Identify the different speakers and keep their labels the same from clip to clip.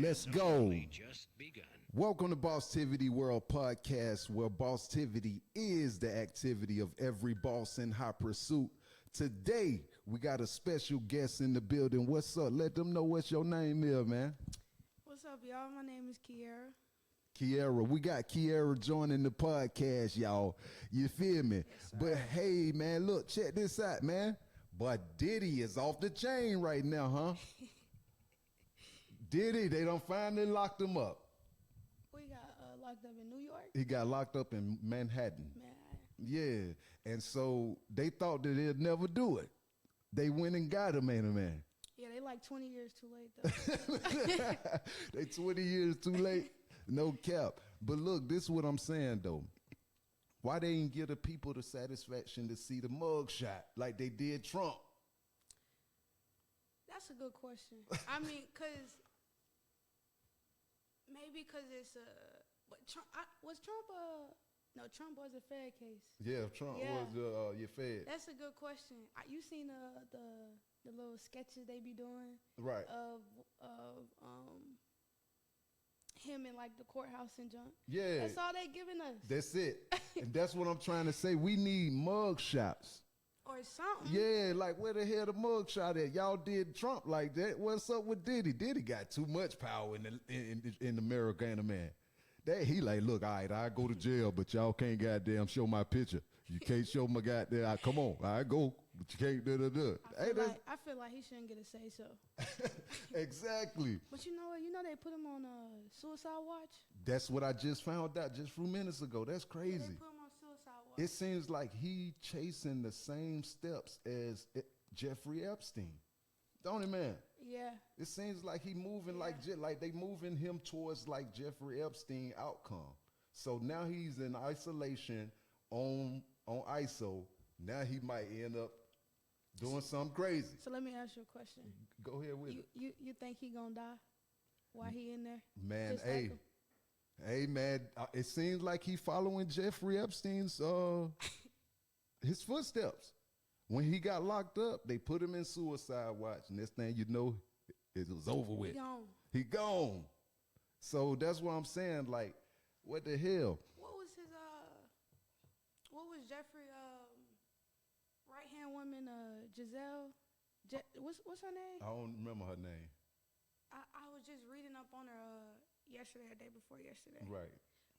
Speaker 1: Let's go. Welcome to Bosstivity World Podcast, where Bosstivity is the activity of every boss in hot pursuit. Today, we got a special guest in the building. What's up? Let them know what's your name is, man.
Speaker 2: What's up, y'all? My name is Kiera.
Speaker 1: Kiera, we got Kiera joining the podcast, y'all. You feel me?
Speaker 2: Yes,
Speaker 1: but hey, man, look, check this out, man. But Diddy is off the chain right now, huh? Diddy, they done finally locked him up.
Speaker 2: We got locked up in New York.
Speaker 1: He got locked up in Manhattan. Yeah, and so they thought that they'd never do it. They went and got him, man.
Speaker 2: Yeah, they like 20 years too late, though.
Speaker 1: They 20 years too late? No cap. But look, this is what I'm saying, though. Why they didn't give the people the satisfaction to see the mug shot like they did Trump?
Speaker 2: That's a good question. I mean, because... Maybe because it's Trump was a Fed case.
Speaker 1: Yeah, Trump was your Fed.
Speaker 2: That's a good question. You seen the little sketches they be doing,
Speaker 1: right?
Speaker 2: Of him in like the courthouse and junk.
Speaker 1: Yeah,
Speaker 2: that's all they giving us.
Speaker 1: That's it, and that's what I'm trying to say. We need mug shots.
Speaker 2: Or something.
Speaker 1: Yeah, like where the hell the mug shot at? Y'all did Trump like that. What's up with Diddy? Diddy got too much power in America, man. That he like, look, all right, I go to jail, but y'all can't goddamn show my picture. You can't show my goddamn. Come on, I go, but you can't do.
Speaker 2: I feel like he shouldn't get a say so.
Speaker 1: Exactly.
Speaker 2: But you know what? You know they put him on suicide watch.
Speaker 1: That's what I just found out just a few minutes ago. That's crazy.
Speaker 2: Yeah, they put him on suicide watch.
Speaker 1: It seems like he chasing the same steps as Jeffrey Epstein, don't it, man?
Speaker 2: Yeah.
Speaker 1: It seems like he moving like they moving him towards like Jeffrey Epstein outcome. So now he's in isolation on ISO. Now he might end up doing something crazy.
Speaker 2: So let me ask you a question.
Speaker 1: Go ahead with it.
Speaker 2: You think he gonna die while he in there?
Speaker 1: Man, hey, man, it seems like he following Jeffrey Epstein's his footsteps. When he got locked up, they put him in suicide watch, and this thing, you know, it was over with. He gone. So that's what I'm saying. Like, what the hell?
Speaker 2: What was Jeffrey right hand woman Giselle? What's her name?
Speaker 1: I don't remember her name.
Speaker 2: I was just reading up on her yesterday or day before yesterday.
Speaker 1: Right.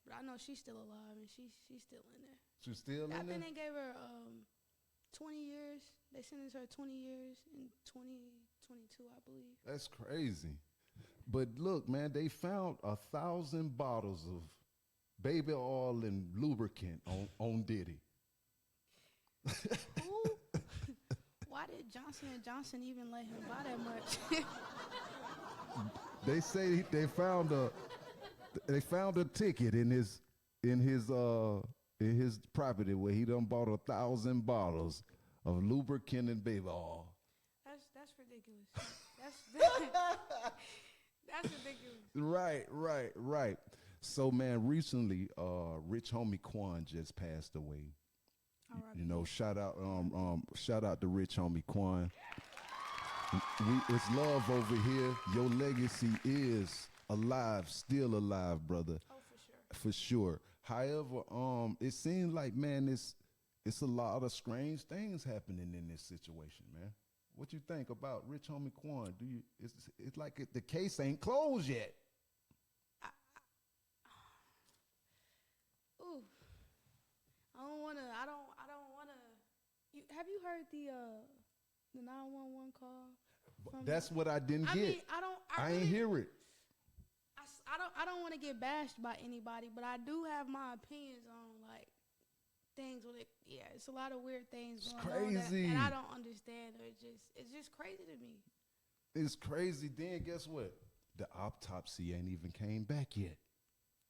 Speaker 2: But I know she's still alive and she's still in there.
Speaker 1: She's still in there?
Speaker 2: I think they gave her 20 years. They sentenced her 20 years in 2022, I believe.
Speaker 1: That's crazy. But look, man, they found 1,000 bottles of baby oil and lubricant on Diddy.
Speaker 2: Who? Why did Johnson & Johnson even let him buy that much?
Speaker 1: They say they found a ticket in his property where he done bought 1,000 bottles of lubricant and baby oil.
Speaker 2: That's ridiculous. That's ridiculous.
Speaker 1: Right. So man, recently, rich homie Quan just passed away.
Speaker 2: Right.
Speaker 1: You know, shout out to rich homie Quan. It's love over here. Your legacy is alive, still alive, brother.
Speaker 2: Oh, for sure.
Speaker 1: For sure. However, it seems like, man, it's a lot of strange things happening in this situation, man. What you think about rich homie Quan? It's like the case ain't closed yet.
Speaker 2: Ooh. I don't wanna. Have you heard the 911 call?
Speaker 1: That's what I didn't get. I ain't hear it.
Speaker 2: I don't want to get bashed by anybody, but I do have my opinions on like things with it. Yeah, it's a lot of weird things going on that I don't understand. Or it's just crazy to me.
Speaker 1: It's crazy. Then guess what? The autopsy ain't even came back yet.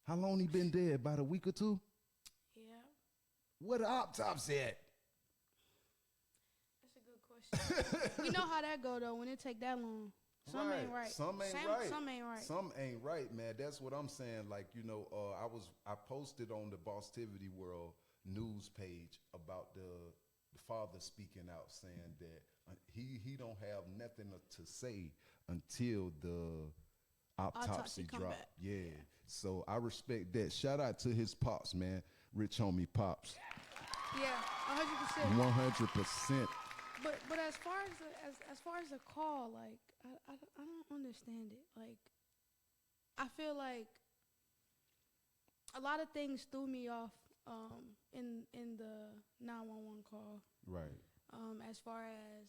Speaker 1: How long he been dead? About a week or two?
Speaker 2: Yeah.
Speaker 1: Where the autopsy at?
Speaker 2: That's a good question. You know how that go though when it take that long. Some ain't right.
Speaker 1: Some ain't right.
Speaker 2: Some ain't right.
Speaker 1: Some ain't right, man. That's what I'm saying. Like, you know, I posted on the Bosstivity World news page about the father speaking out saying that he don't have nothing to say until the autopsy
Speaker 2: come
Speaker 1: drop.
Speaker 2: back.
Speaker 1: Yeah. So I respect that. Shout out to his pops, man. Rich homie pops.
Speaker 2: Yeah, 100%.
Speaker 1: 100%.
Speaker 2: But as far as the call, like I don't understand it. Like I feel like a lot of things threw me off in the 911 call.
Speaker 1: Right.
Speaker 2: As far as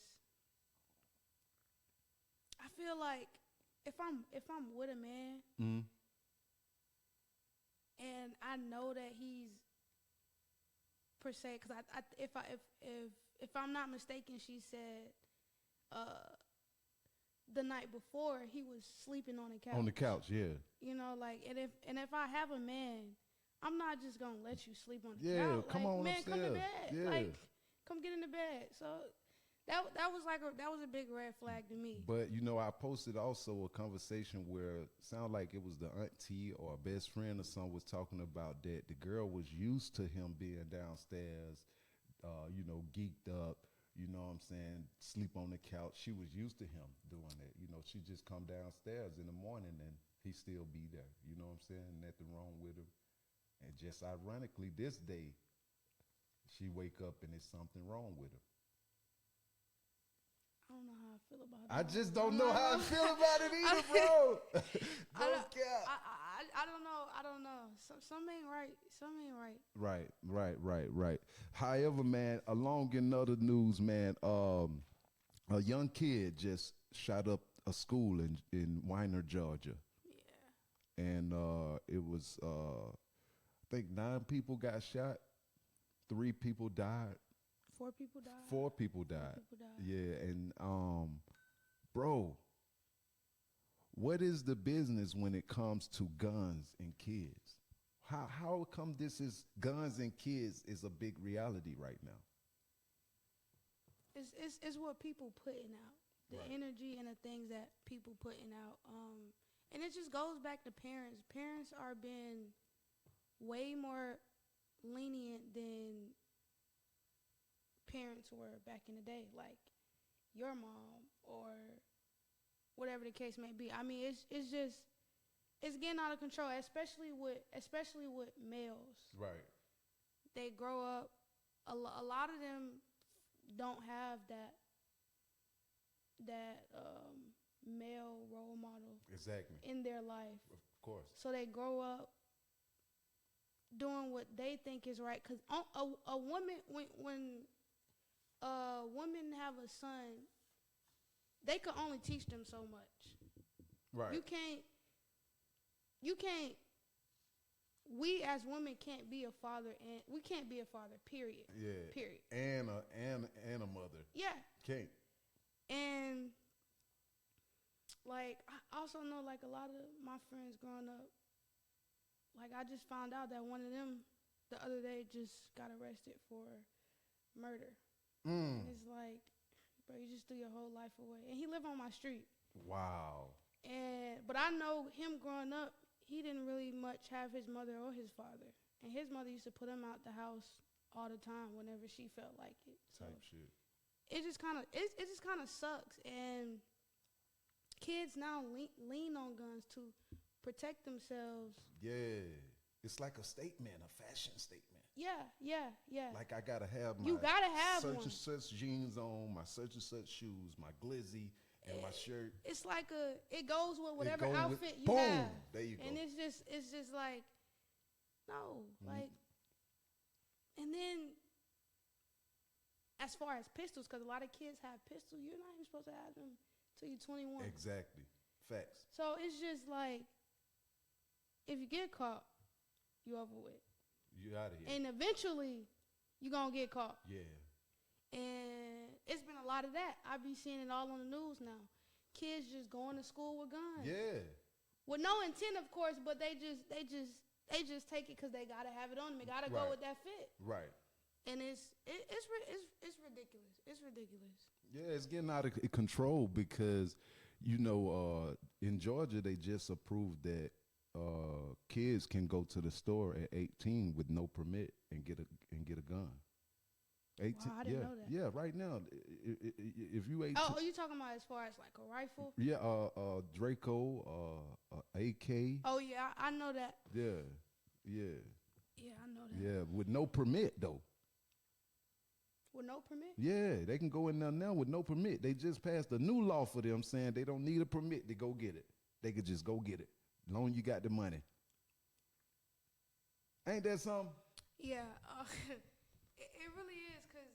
Speaker 2: I feel like if I'm with a man and I know that he's per se, because if I'm not mistaken, she said the night before he was sleeping on the couch.
Speaker 1: On the couch, yeah.
Speaker 2: You know, like, and if I have a man, I'm not just gonna let you sleep on the couch.
Speaker 1: Yeah, come
Speaker 2: like,
Speaker 1: on
Speaker 2: man,
Speaker 1: upstairs.
Speaker 2: come to bed.
Speaker 1: Yeah.
Speaker 2: Like, come get in the bed. So that was a big red flag to me.
Speaker 1: But you know, I posted also a conversation where it sounded like it was the auntie or a best friend or something was talking about that the girl was used to him being downstairs, you know, geeked up, you know what I'm saying, sleep on the couch. She was used to him doing that. You know, she just come downstairs in the morning and he still be there. You know what I'm saying? Nothing wrong with him. And just ironically, this day, she wake up and there's something wrong with her.
Speaker 2: I don't know how I feel about it.
Speaker 1: I just don't know how I feel about it either, bro. Don't care.
Speaker 2: I don't know. Something ain't right. Something ain't right.
Speaker 1: Right. However, man, along in other news, man, a young kid just shot up a school in Weiner, Georgia.
Speaker 2: Yeah.
Speaker 1: And it was, I think 9 people got shot. 3 people died.
Speaker 2: 4 people died.
Speaker 1: 4 people died. Yeah, and bro, what is the business when it comes to guns and kids? How come this is guns and kids is a big reality right now?
Speaker 2: It's what people putting out, the
Speaker 1: Right.
Speaker 2: energy and the things that people putting out. And it just goes back to parents. Parents are being way more lenient than parents were back in the day, like your mom or whatever the case may be. I mean, it's getting out of control, especially with males.
Speaker 1: Right.
Speaker 2: They grow up. A lot of them don't have that male role model
Speaker 1: Exactly.
Speaker 2: in their life.
Speaker 1: Of course.
Speaker 2: So they grow up doing what they think is right. Because a woman, when a woman have a son, they can only teach them so much.
Speaker 1: Right.
Speaker 2: You can't. We as women can't be a father, and we can't be a father. Period.
Speaker 1: Yeah.
Speaker 2: Period.
Speaker 1: And a mother.
Speaker 2: Yeah.
Speaker 1: Can't.
Speaker 2: And like I also know, like, a lot of my friends growing up, like, I just found out that one of them the other day just got arrested for murder. And it's like, bro, you just threw your whole life away. And he lived on my street.
Speaker 1: Wow.
Speaker 2: But I know him growing up, he didn't really much have his mother or his father. And his mother used to put him out the house all the time whenever she felt like it. So
Speaker 1: Type shit.
Speaker 2: it just kind of sucks. And kids now lean on guns to protect themselves.
Speaker 1: Yeah. It's like a statement, a fashion statement.
Speaker 2: Yeah.
Speaker 1: Like I gotta have my
Speaker 2: You gotta have
Speaker 1: such
Speaker 2: one.
Speaker 1: and such jeans on, my such and such shoes, my glizzy, and my shirt.
Speaker 2: It's like it goes with whatever
Speaker 1: goes with-
Speaker 2: outfit you
Speaker 1: boom,
Speaker 2: have.
Speaker 1: there you go.
Speaker 2: And it's just like, no, like, and then as far as pistols, because a lot of kids have pistols, you're not even supposed to have them till you're 21.
Speaker 1: Exactly. Facts.
Speaker 2: So it's just like, if you get caught, you over with.
Speaker 1: You out of here.
Speaker 2: And eventually, you're going to get caught.
Speaker 1: Yeah.
Speaker 2: And it's been a lot of that. I be seeing it all on the news now. Kids just going to school with guns.
Speaker 1: Yeah.
Speaker 2: With no intent, of course, but they just take it because they got to have it on them. They got to go with that fit.
Speaker 1: Right.
Speaker 2: And it's ridiculous. It's ridiculous.
Speaker 1: Yeah, it's getting out of control because, you know, in Georgia, they just approved that kids can go to the store at 18 with no permit and get a gun. 18.
Speaker 2: Wow, I didn't know that.
Speaker 1: Yeah, right now, if you 18.
Speaker 2: Oh, you talking about as far as like a rifle?
Speaker 1: Yeah, Draco, AK.
Speaker 2: Oh yeah, I know that.
Speaker 1: Yeah.
Speaker 2: Yeah, I know that.
Speaker 1: Yeah, with no permit though.
Speaker 2: With no permit?
Speaker 1: Yeah, they can go in there now with no permit. They just passed a new law for them saying they don't need a permit to go get it. They could just go get it, as long as you got the money. Ain't that something?
Speaker 2: Yeah, it really is, because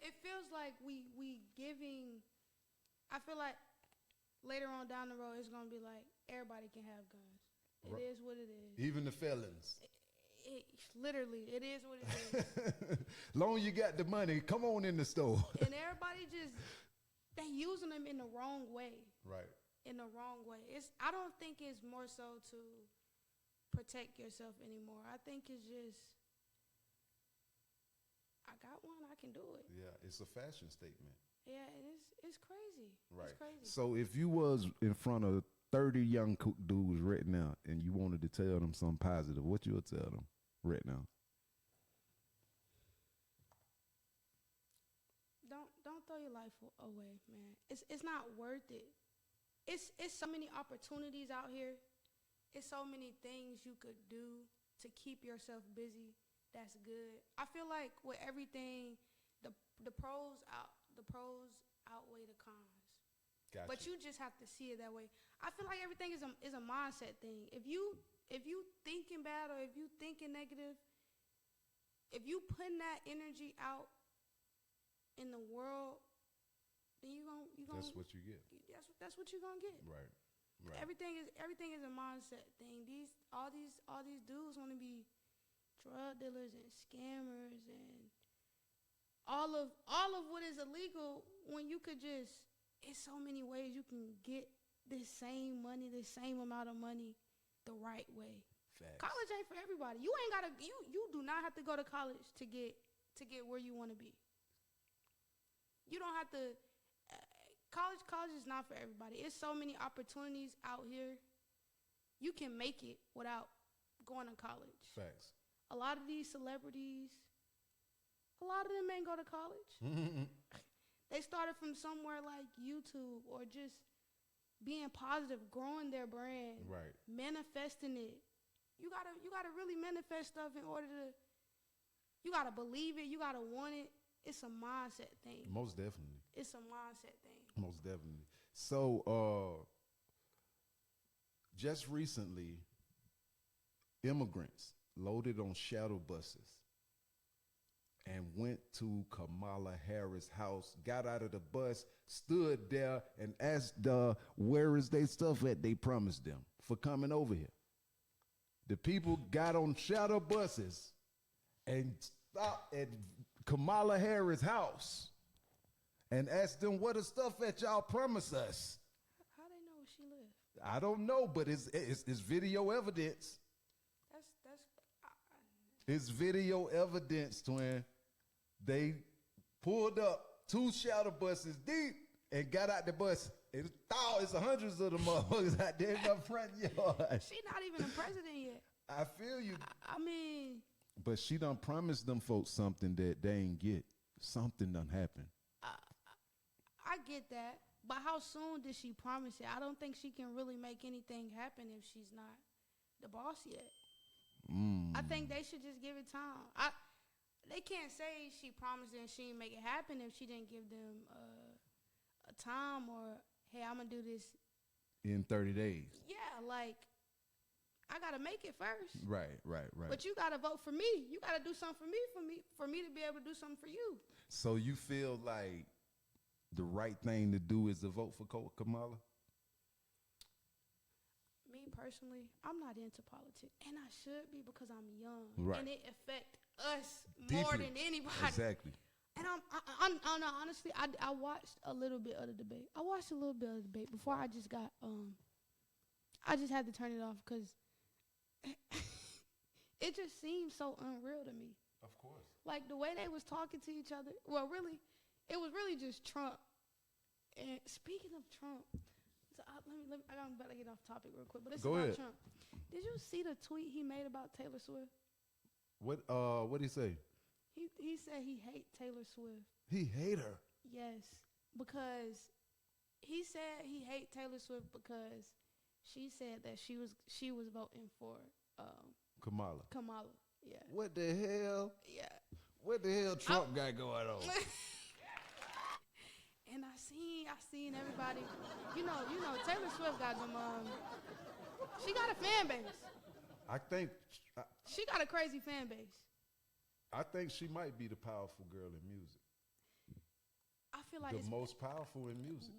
Speaker 2: it feels like we giving. I feel like later on down the road, it's gonna be like everybody can have guns. It is what it is.
Speaker 1: Even the felons.
Speaker 2: Literally, it is what it is.
Speaker 1: Long you got the money, come on in the store.
Speaker 2: And everybody they using them in the wrong way.
Speaker 1: Right.
Speaker 2: In the wrong way. I don't think it's more so to protect yourself anymore. I think it's just, I got one, I can do it.
Speaker 1: Yeah, it's a fashion statement.
Speaker 2: Yeah, it's crazy.
Speaker 1: Right.
Speaker 2: It's crazy.
Speaker 1: So if you was in front of 30 young dudes right now and you wanted to tell them something positive, what you would tell them right now?
Speaker 2: Don't throw your life away, man. It's not worth it. It's so many opportunities out here. It's so many things you could do to keep yourself busy. That's good. I feel like with everything, the pros outweigh the cons.
Speaker 1: Gotcha.
Speaker 2: But you just have to see it that way. I feel like everything is a mindset thing. If you thinking bad or if you thinking negative, if you putting that energy out in the world, then you gon'
Speaker 1: that's what you get.
Speaker 2: That's what you're gonna get.
Speaker 1: Right.
Speaker 2: Everything is a mindset thing. All these dudes want to be drug dealers and scammers and all of what is illegal, when you could just, it's so many ways you can get this same money, this same amount of money the right way.
Speaker 1: Facts.
Speaker 2: College ain't for everybody. You ain't gotta you do not have to go to college to get where you want to be. You don't have to college is not for everybody. It's so many opportunities out here. You can make it without going to college.
Speaker 1: Facts.
Speaker 2: A lot of these celebrities, a lot of them ain't go to college. They started from somewhere like YouTube or just being positive, growing their brand,
Speaker 1: right,
Speaker 2: manifesting it. You gotta really manifest stuff in order to. You gotta believe it. You gotta want it. It's a mindset thing.
Speaker 1: Most definitely.
Speaker 2: It's a mindset thing.
Speaker 1: Most definitely. So, just recently, immigrants loaded on shuttle buses and went to Kamala Harris' house, got out of the bus, stood there, and asked where is they stuff at they promised them for coming over here. The people got on shuttle buses and stopped at Kamala Harris' house and asked them where the stuff at y'all promised us.
Speaker 2: How they know where she lived?
Speaker 1: I don't know, but it's video evidence. It's video evidence, twin. They pulled up 2 shuttle buses deep and got out the bus. It's hundreds of the motherfuckers out there in the front yard.
Speaker 2: She not even a president yet.
Speaker 1: I feel you.
Speaker 2: I mean.
Speaker 1: But she done promised them folks something that they ain't get. Something done happened.
Speaker 2: I get that. But how soon did she promise it? I don't think she can really make anything happen if she's not the boss yet. I think they should just give it time. They can't say she promised it and she didn't make it happen if she didn't give them a time or, hey, I'm going to do this
Speaker 1: in 30 days.
Speaker 2: Yeah, like, I got to make it first.
Speaker 1: Right.
Speaker 2: But you got to vote for me. You got to do something for me to be able to do something for you.
Speaker 1: So you feel like the right thing to do is to vote for Kamala?
Speaker 2: Me personally, I'm not into politics, and I should be because I'm young,
Speaker 1: right,
Speaker 2: and it affects us
Speaker 1: deeply,
Speaker 2: more than anybody.
Speaker 1: Exactly.
Speaker 2: And honestly, I watched a little bit of the debate. Before I just got I just had to turn it off because it just seemed so unreal to me.
Speaker 1: Of course.
Speaker 2: Like the way they was talking to each other. Well, really, it was really just Trump. And speaking of Trump, so I'm about to get off topic real quick, but it's about Trump. Did you see the tweet he made about Taylor Swift?
Speaker 1: What did he say?
Speaker 2: He said he hate Taylor Swift.
Speaker 1: He hate her.
Speaker 2: Yes, because he said he hate Taylor Swift because she said that she was voting for
Speaker 1: Kamala.
Speaker 2: Kamala. Yeah.
Speaker 1: What the hell?
Speaker 2: Yeah.
Speaker 1: What the hell Trump got going on?
Speaker 2: And I seen everybody. You know, Taylor Swift got them. She got a fan base.
Speaker 1: I think
Speaker 2: She got a crazy fan base.
Speaker 1: I think she might be the powerful girl in music.
Speaker 2: I feel like
Speaker 1: the most powerful in music.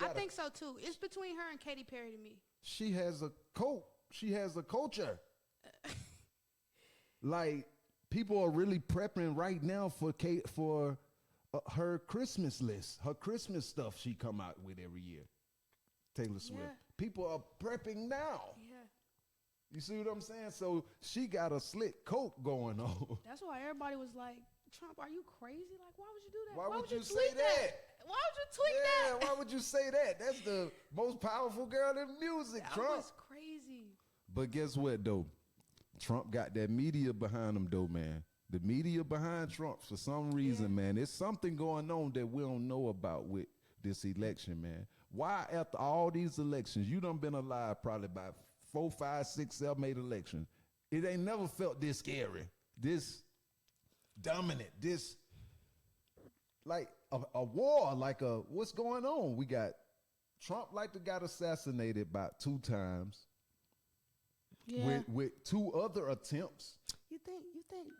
Speaker 2: I think so too. It's between her and Katy Perry to me.
Speaker 1: She has a She has a culture. Like people are really prepping right now for her Christmas list, her Christmas stuff she come out with every year. Taylor Swift.
Speaker 2: Yeah.
Speaker 1: People are prepping now.
Speaker 2: Yeah.
Speaker 1: You see what I'm saying? So she got a slick coat going on.
Speaker 2: That's why everybody was like, Trump, are you crazy? Like, why would you do that?
Speaker 1: Why would you say that?
Speaker 2: Why would you tweet that?
Speaker 1: Yeah, why would you say that? That's the most powerful girl in music,
Speaker 2: That
Speaker 1: Trump.
Speaker 2: was crazy.
Speaker 1: But guess what, though? Trump got that media behind him, though, man. The media behind Trump, for some reason, man. There's something going on that we don't know about with this election, man. Why, after all these elections, you done been alive probably about 4, 5, 6, 7, 8 elections. It ain't never felt this scary, this dominant, this like a war, like what's going on? We got Trump got assassinated about 2 times.
Speaker 2: Yeah.
Speaker 1: With 2 other attempts.
Speaker 2: You think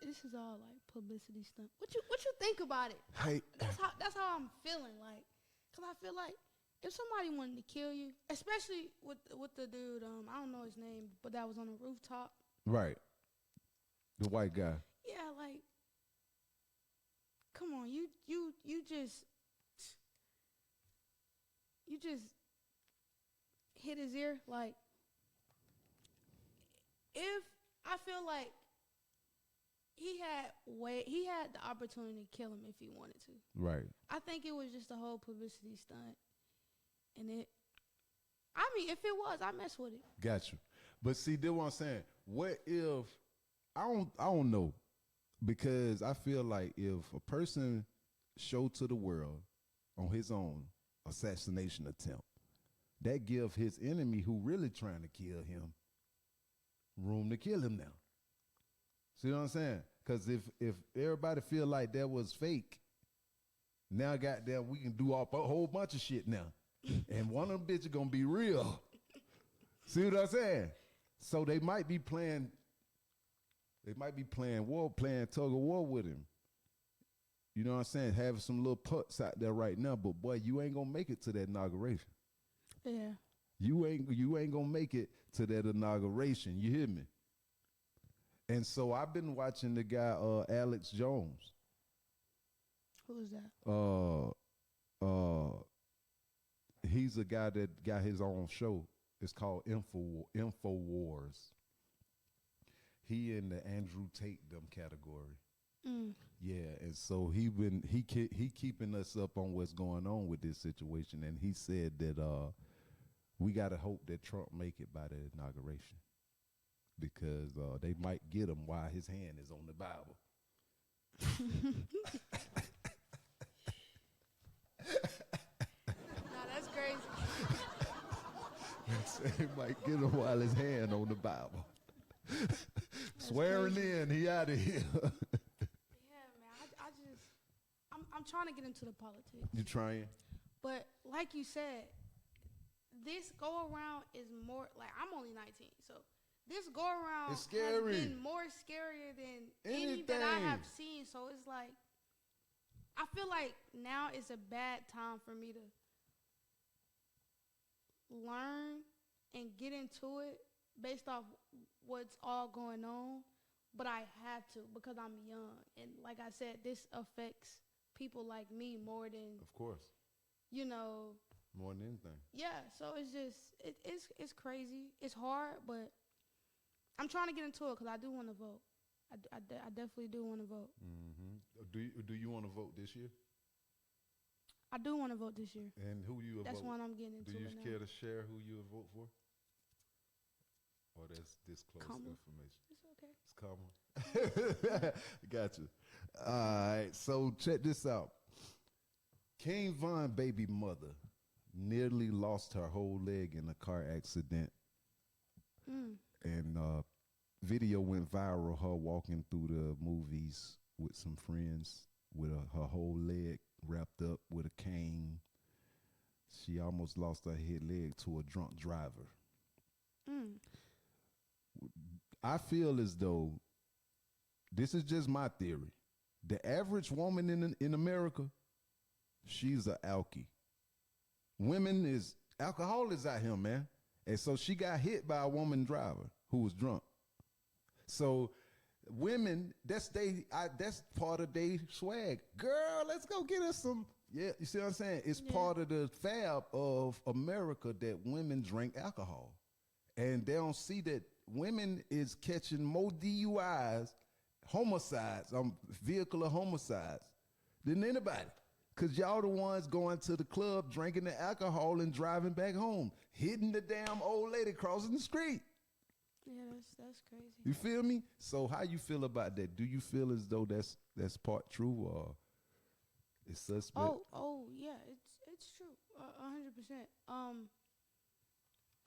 Speaker 2: this is all like publicity stuff? What you think about it?
Speaker 1: Hey,
Speaker 2: that's how I'm feeling. Like, cause I feel like if somebody wanted to kill you, especially with the dude, I don't know his name, but that was on the rooftop.
Speaker 1: Right. The white guy.
Speaker 2: Yeah, like, come on, you just hit his ear. Like, if I feel like he had the opportunity to kill him if he wanted to.
Speaker 1: Right.
Speaker 2: I think it was just a whole publicity stunt. And if it was, I mess with it.
Speaker 1: Got you. But see, that's what I'm saying. What if I don't know, because I feel like if a person showed to the world on his own assassination attempt, that give his enemy who really trying to kill him room to kill him now. See what I'm saying? Because if everybody feel like that was fake, now goddamn we can do a whole bunch of shit now. And one of them bitches gonna be real. See what I'm saying? So they might be playing tug of war with him. You know what I'm saying? Having some little putts out there right now, but boy, you ain't gonna make it to that inauguration.
Speaker 2: Yeah.
Speaker 1: You ain't gonna make it to that inauguration. You hear me? And so I've been watching the guy Alex Jones.
Speaker 2: Who is that?
Speaker 1: He's a guy that got his own show. It's called InfoWars. He in the Andrew Tate them category.
Speaker 2: Mm.
Speaker 1: Yeah, and so he keeping us up on what's going on with this situation, and he said that we gotta hope that Trump make it by the inauguration, because they might get him while his hand is on the Bible.
Speaker 2: Nah, that's crazy.
Speaker 1: They might get him while his hand on the Bible. Swearing
Speaker 2: crazy.
Speaker 1: in, he out of here.
Speaker 2: Yeah, man. I'm trying to get into the politics.
Speaker 1: You trying?
Speaker 2: But like you said, this go around is more like, I'm only 19, so this go around
Speaker 1: It's scary.
Speaker 2: has been more scarier than any
Speaker 1: Anything.
Speaker 2: that I have seen. So it's like, I feel like now is a bad time for me to learn and get into it based off what's all going on. But I have to, because I'm young, and like I said, this affects people like me more than,
Speaker 1: Of course.
Speaker 2: you know.
Speaker 1: More than anything.
Speaker 2: Yeah, so it's just it's crazy. It's hard, but I'm trying to get into it because I do want to vote. I definitely do want to vote.
Speaker 1: Mm-hmm. Do you want to vote this year?
Speaker 2: I do want to vote this year.
Speaker 1: And who you would
Speaker 2: That's
Speaker 1: vote?
Speaker 2: one I'm getting into.
Speaker 1: Do you
Speaker 2: it now.
Speaker 1: care to share who you would vote for? Or that's disclosed
Speaker 2: Kamala.
Speaker 1: information? It's common. Gotcha. All right. So check this out. King Von baby mother nearly lost her whole leg in a car accident. And video went viral, her walking through the movies with some friends with her whole leg wrapped up with a cane. She almost lost her head leg to a drunk driver. I feel as though, this is just my theory, the average woman in America, she's a alkie. Alcohol is out here, man. And so she got hit by a woman driver who was drunk. So women, that's part of their swag. Girl, let's go get us some. Yeah, you see what I'm saying? It's part of the fab of America that women drink alcohol. And they don't see that women is catching more DUIs, homicides, vehicular homicides than anybody. Because y'all the ones going to the club, drinking the alcohol and driving back home, hitting the damn old lady crossing the street.
Speaker 2: Yeah, that's crazy.
Speaker 1: You feel me? So how you feel about that? Do you feel as though that's part true or it's suspect?
Speaker 2: Oh yeah, it's true, 100%.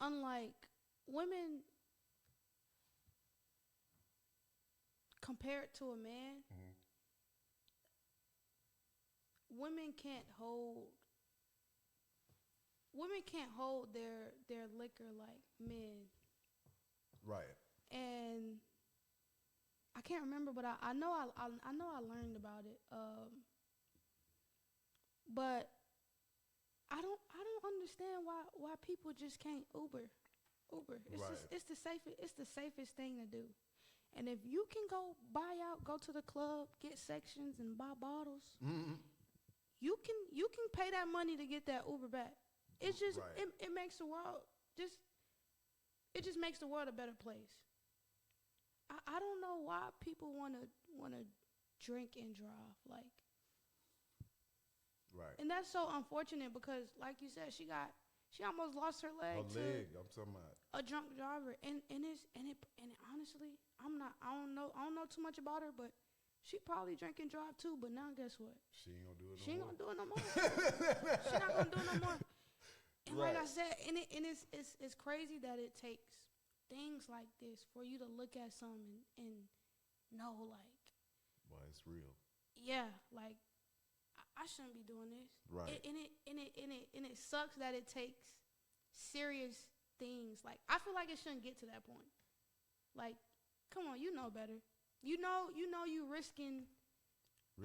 Speaker 2: Unlike women, compared to a man, women can't hold their liquor like men.
Speaker 1: Right.
Speaker 2: And I can't remember, but I know I learned about it. But I don't understand why people just can't Uber. It's the safest thing to do. And if you can go to the club, get sections and buy bottles, you can pay that money to get that Uber back. It's just it makes the world makes the world a better place. I don't know why people wanna drink and drive, like.
Speaker 1: Right.
Speaker 2: And that's so unfortunate because, like you said, she almost lost her leg.
Speaker 1: I'm talking about
Speaker 2: a drunk driver, and honestly, I don't know too much about her, but she probably drink and drive too. But now, guess what?
Speaker 1: She ain't gonna do it.
Speaker 2: She ain't gonna do it no more. She's not gonna do it no more. And like I said, it's crazy that it takes things like this for you to look at something and know, like,
Speaker 1: why it's real.
Speaker 2: Yeah, like. I shouldn't be doing this.
Speaker 1: Right.
Speaker 2: And it sucks that it takes serious things. Like, I feel like it shouldn't get to that point. Like, come on, you know better. You know you risking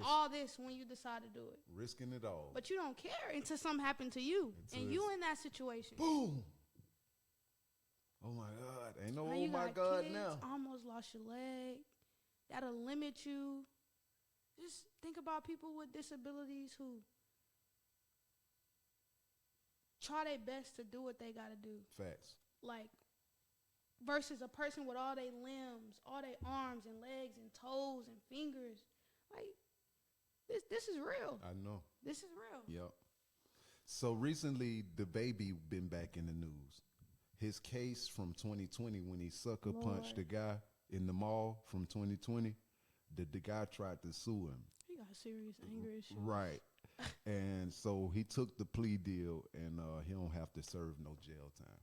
Speaker 2: all this when you decide to do it.
Speaker 1: Risking it all.
Speaker 2: But you don't care until something happened to you. And you in that situation.
Speaker 1: Boom. Oh my God. Ain't no oh my God
Speaker 2: kids,
Speaker 1: now.
Speaker 2: Almost lost your leg. That'll limit you. Just think about people with disabilities who try their best to do what they got to do.
Speaker 1: Facts.
Speaker 2: Like, versus a person with all their limbs, all their arms and legs and toes and fingers. Like, this is real.
Speaker 1: I know.
Speaker 2: This is real.
Speaker 1: Yep. So recently, the baby been back in the news. His case from 2020 when he sucker punched the guy in the mall from 2020. The guy tried to sue him.
Speaker 2: He got serious anger issues.
Speaker 1: Right. And so he took the plea deal, and he don't have to serve no jail time.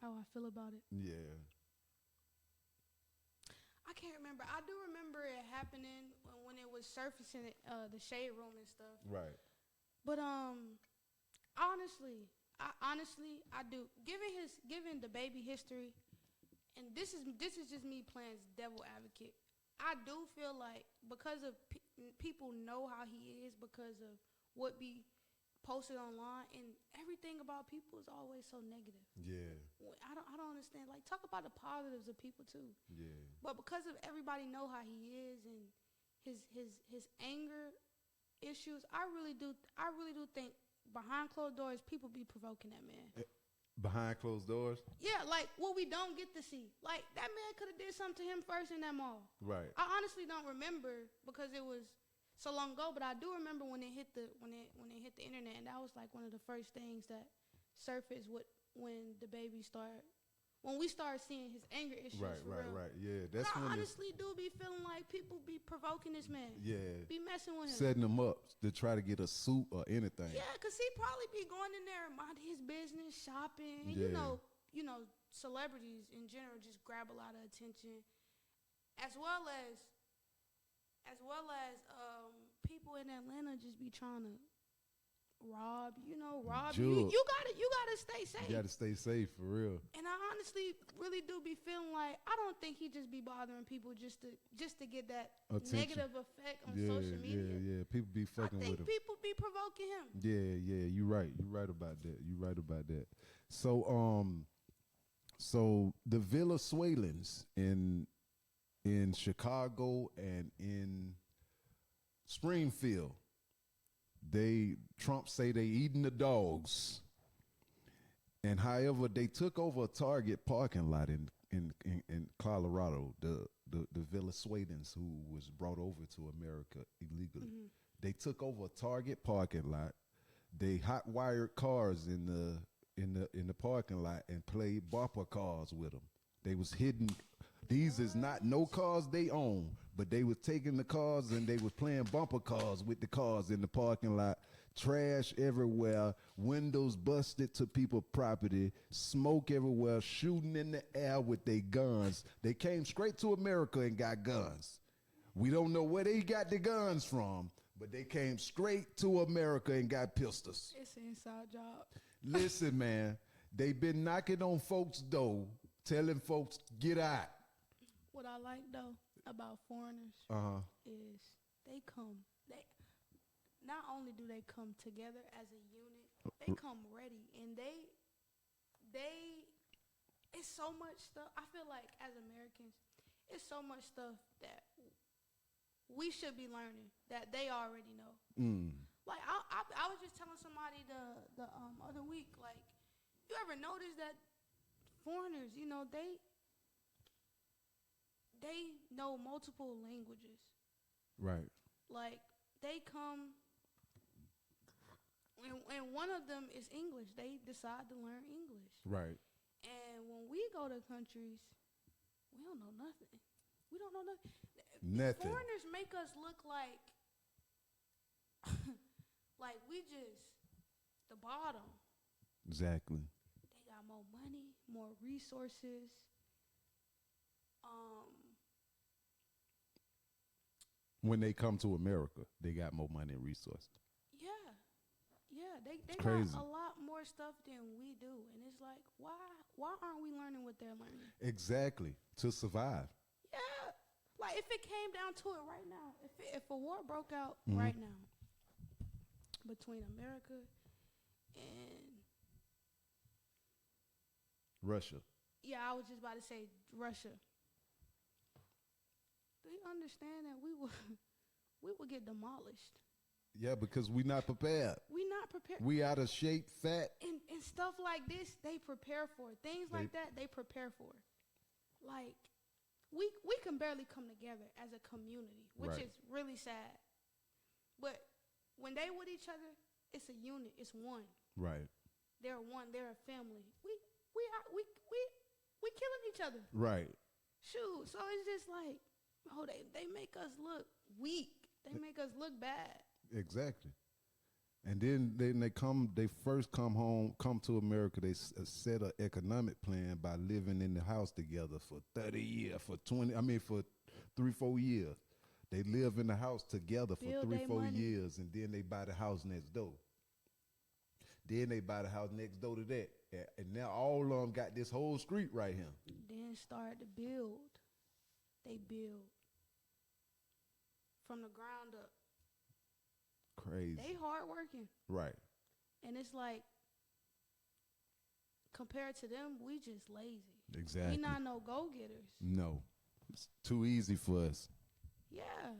Speaker 2: How I feel about it?
Speaker 1: Yeah.
Speaker 2: I can't remember. I do remember it happening when it was surfacing the shade room and stuff.
Speaker 1: Right.
Speaker 2: But honestly, I do. Given the baby history. And this is just me playing devil advocate. I do feel like because of people know how he is because of what be posted online, and everything about people is always so negative.
Speaker 1: Yeah.
Speaker 2: I don't understand. Like, talk about the positives of people too.
Speaker 1: Yeah.
Speaker 2: But because of everybody know how he is and his anger issues, I really do think behind closed doors people be provoking that man.
Speaker 1: Behind closed doors?
Speaker 2: Yeah, like what we don't get to see. Like, that man could have did something to him first in that mall.
Speaker 1: Right.
Speaker 2: I honestly don't remember because it was so long ago, but I do remember when it hit the internet, and that was like one of the first things that surface when the baby when we start seeing his anger issues.
Speaker 1: Right. Yeah, that's
Speaker 2: but I
Speaker 1: when
Speaker 2: honestly do be feeling like people be provoking this man.
Speaker 1: Yeah.
Speaker 2: Be messing with him.
Speaker 1: Setting him up to try to get a suit or anything.
Speaker 2: Yeah, because he probably be going in there minding his business, shopping.
Speaker 1: Yeah.
Speaker 2: You know, celebrities in general just grab a lot of attention. As well as people in Atlanta just be trying to rob you. You gotta stay safe.
Speaker 1: You gotta stay safe for real.
Speaker 2: And I honestly really do be feeling like I don't think he just be bothering people just to get that
Speaker 1: attention.
Speaker 2: Negative effect on social media.
Speaker 1: Yeah. People be fucking with him.
Speaker 2: I think people be provoking him.
Speaker 1: Yeah. You right about that. So the Venezuelans in Chicago and in Springfield, Trump say they eating the dogs. And however, they took over a Target parking lot in Colorado, the Venezuelans who was brought over to America illegally. Mm-hmm. They took over a Target parking lot. They hot wired cars in the parking lot and played bumper cars with them. They was hidden. These is not no cars they own, but they was taking the cars and they was playing bumper cars with the cars in the parking lot. Trash everywhere, windows busted to people's property, smoke everywhere, shooting in the air with their guns. They came straight to America and got guns. We don't know where they got the guns from, but they came straight to America and got pistols.
Speaker 2: It's an inside job.
Speaker 1: Listen, man, they been knocking on folks' door, telling folks, get out.
Speaker 2: What I like, though, about foreigners is they not only do they come together as a unit, they come ready, and it's so much stuff. I feel like as Americans, it's so much stuff that we should be learning that they already know. Like I was just telling somebody the other week, like, you ever notice that foreigners, they know multiple languages.
Speaker 1: Right.
Speaker 2: Like, they come, and one of them is English. They decide to learn English.
Speaker 1: Right.
Speaker 2: And when we go to countries, we don't know nothing. We don't know nothing.
Speaker 1: Nothing.
Speaker 2: Foreigners make us look like, like we just the bottom.
Speaker 1: Exactly.
Speaker 2: They got more money, more resources.
Speaker 1: When they come to America, they got more money and resources.
Speaker 2: Yeah, they got a lot more stuff than we do, and it's like, why aren't we learning what they're learning?
Speaker 1: Exactly, to survive.
Speaker 2: Yeah, like if it came down to it right now, if a war broke out right now between America and
Speaker 1: Russia.
Speaker 2: Yeah, I was just about to say Russia. Do you understand that we will get demolished?
Speaker 1: Yeah, because we're not prepared.
Speaker 2: We're not prepared.
Speaker 1: We out of shape, fat.
Speaker 2: And stuff like this, they prepare for. Things like that, they prepare for. Like, we can barely come together as a community, which is really sad. But when they with each other, it's a unit. It's one.
Speaker 1: Right.
Speaker 2: They're one. They're a family. We killing each other.
Speaker 1: Right.
Speaker 2: Shoot. So it's just like, they make us look weak. They make us look bad.
Speaker 1: Exactly. And then they first come to America. They set an economic plan by living in the house together for 30 years, for 3-4 years. They live in the house together for 3-4 years, and then they buy the house next door. Then they buy the house next door to that. And now all of them got this whole street right here.
Speaker 2: Then start to build. They build from the ground up.
Speaker 1: Crazy.
Speaker 2: They hard working.
Speaker 1: Right.
Speaker 2: And it's like, compared to them, we just lazy.
Speaker 1: Exactly.
Speaker 2: We not no go-getters.
Speaker 1: No. It's too easy for us.
Speaker 2: Yeah.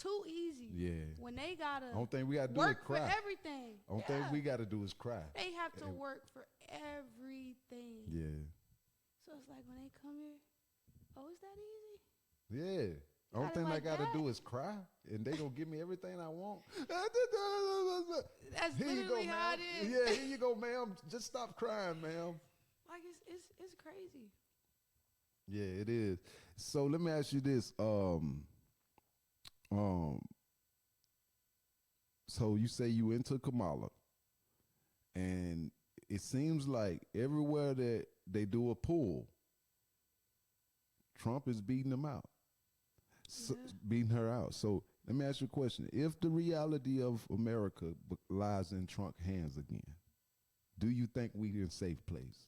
Speaker 2: Too easy.
Speaker 1: Yeah.
Speaker 2: When they gotta
Speaker 1: only thing we gotta do
Speaker 2: work
Speaker 1: is cry.
Speaker 2: for everything.
Speaker 1: Only thing we gotta do is cry.
Speaker 2: They have to work for everything.
Speaker 1: Yeah.
Speaker 2: So it's like when they come here, oh, is that easy?
Speaker 1: Yeah. Only thing I
Speaker 2: like
Speaker 1: gotta
Speaker 2: that.
Speaker 1: do is cry, and they gonna give me everything I want.
Speaker 2: That's
Speaker 1: Here you go,
Speaker 2: literally how
Speaker 1: ma'am.
Speaker 2: it is.
Speaker 1: Yeah, here you go, ma'am. Just stop crying, ma'am.
Speaker 2: Like it's crazy.
Speaker 1: Yeah, it is. So let me ask you this. So you say you into Kamala, and it seems like everywhere that they do a poll, Trump is beating them out, beating her out. So let me ask you a question: if the reality of America lies in Trump's hands again, do you think we in a safe place?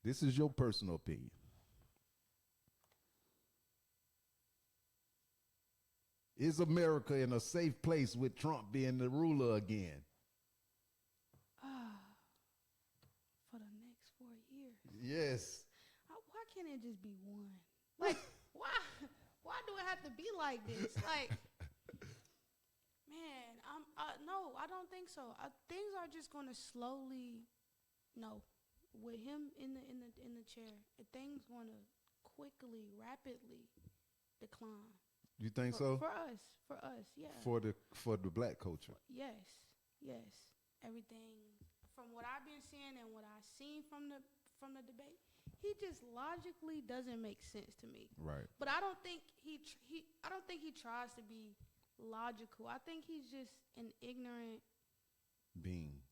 Speaker 1: This is your personal opinion. Is America in a safe place with Trump being the ruler again?
Speaker 2: For the next 4 years.
Speaker 1: Yes.
Speaker 2: Why can't it just be one? Like, why do it have to be like this? Like, man, no, I don't think so. Things are just gonna slowly, no, with him in the chair, things gonna quickly, rapidly decline.
Speaker 1: You think so?
Speaker 2: For us, yeah.
Speaker 1: For the black culture.
Speaker 2: Yes. Everything from what I've been seeing and what I've seen from the debate, he just logically doesn't make sense to me.
Speaker 1: Right.
Speaker 2: But I don't think he tries to be logical. I think he's just an ignorant
Speaker 1: being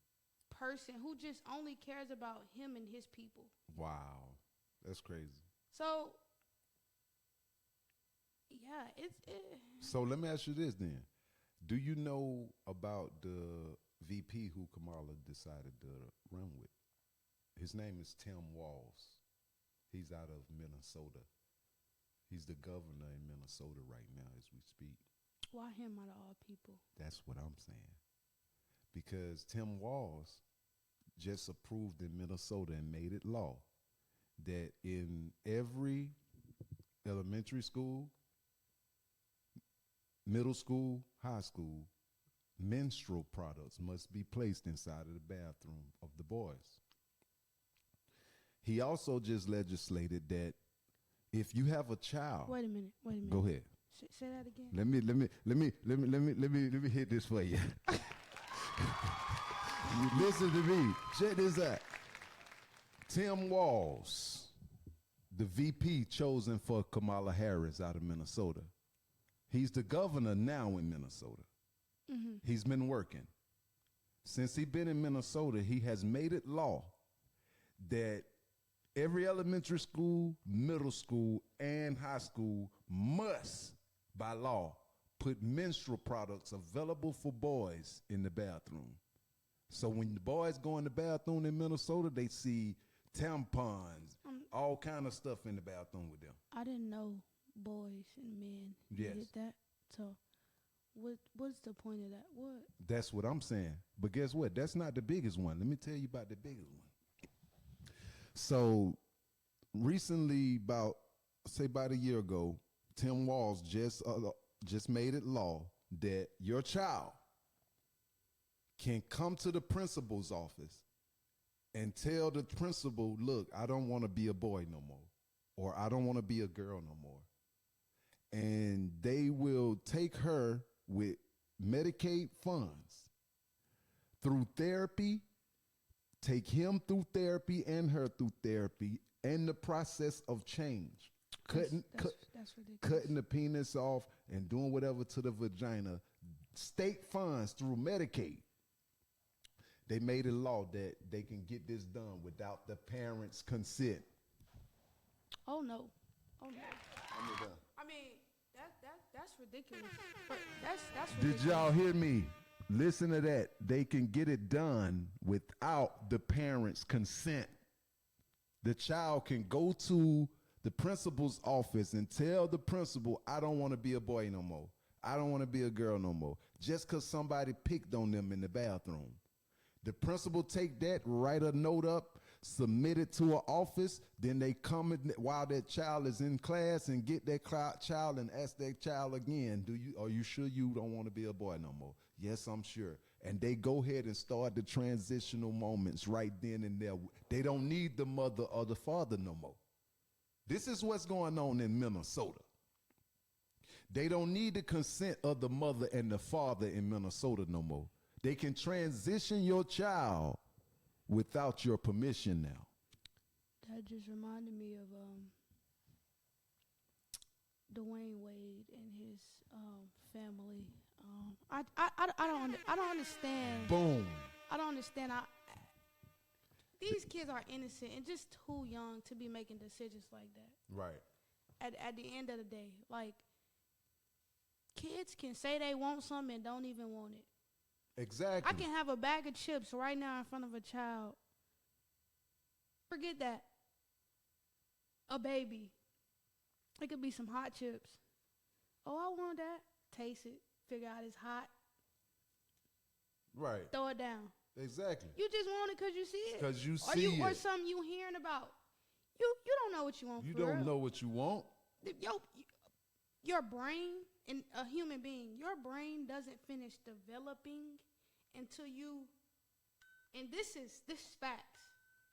Speaker 2: person who just only cares about him and his people.
Speaker 1: Wow. That's crazy.
Speaker 2: So yeah,
Speaker 1: So let me ask you this then. Do you know about the VP who Kamala decided to run with? His name is Tim Walz. He's out of Minnesota. He's the governor in Minnesota right now as we speak.
Speaker 2: Why him out of all people?
Speaker 1: That's what I'm saying. Because Tim Walz just approved in Minnesota and made it law that in every elementary school, middle school, high school, menstrual products must be placed inside of the bathroom of the boys. He also just legislated that if you have a child,
Speaker 2: Wait a minute.
Speaker 1: Go ahead.
Speaker 2: Say that again.
Speaker 1: Let me hit this for you. Listen to me. Check this out. Tim Walz, the VP chosen for Kamala Harris out of Minnesota. He's the governor now in Minnesota. Mm-hmm. He's been working. Since he's been in Minnesota, he has made it law that every elementary school, middle school, and high school must, by law, put menstrual products available for boys in the bathroom. So when the boys go in the bathroom in Minnesota, they see tampons, all kind of stuff in the bathroom with them.
Speaker 2: I didn't know boys and men did that. So what's the point of that? What?
Speaker 1: That's what I'm saying. But guess what? That's not the biggest one. Let me tell you about the biggest one. So recently, about a year ago, Tim Walz just made it law that your child can come to the principal's office and tell the principal, look, I don't want to be a boy no more, or I don't want to be a girl no more. And they will take her with Medicaid funds through therapy, take him through therapy and her through therapy, and the process of change.
Speaker 2: That's ridiculous.
Speaker 1: Cutting the penis off and doing whatever to the vagina. State funds through Medicaid. They made a law that they can get this done without the parents' consent.
Speaker 2: Oh no.
Speaker 1: I'm done.
Speaker 2: I mean, that's ridiculous. But that's ridiculous.
Speaker 1: Did y'all hear me? Listen to that. They can get it done without the parents' consent. The child can go to the principal's office and tell the principal, I don't want to be a boy no more. I don't want to be a girl no more. Just because somebody picked on them in the bathroom. The principal take that, write a note up, submit it to an office, then they come in while that child is in class and get that child and ask that child again, are you sure you don't want to be a boy no more? Yes, I'm sure. And they go ahead and start the transitional moments right then and there. They don't need the mother or the father no more. This is what's going on in Minnesota. They don't need the consent of the mother and the father in Minnesota no more. They can transition your child without your permission now.
Speaker 2: That just reminded me of Dwayne Wade and his family. I don't understand.
Speaker 1: Boom.
Speaker 2: I don't understand. These kids are innocent and just too young to be making decisions like that.
Speaker 1: Right.
Speaker 2: At the end of the day, like, kids can say they want something and don't even want it.
Speaker 1: Exactly.
Speaker 2: I can have a bag of chips right now in front of a child. Forget that. A baby. It could be some hot chips. Oh, I want that. Taste it. Figure out it's hot.
Speaker 1: Right.
Speaker 2: Throw it down.
Speaker 1: Exactly.
Speaker 2: You just want it because you see it.
Speaker 1: Because you see it.
Speaker 2: Or something you hearing about. You don't know what you want.
Speaker 1: You
Speaker 2: for
Speaker 1: don't
Speaker 2: real.
Speaker 1: know what you want.
Speaker 2: Your brain, in a human being, your brain doesn't finish developing until you, and this is facts,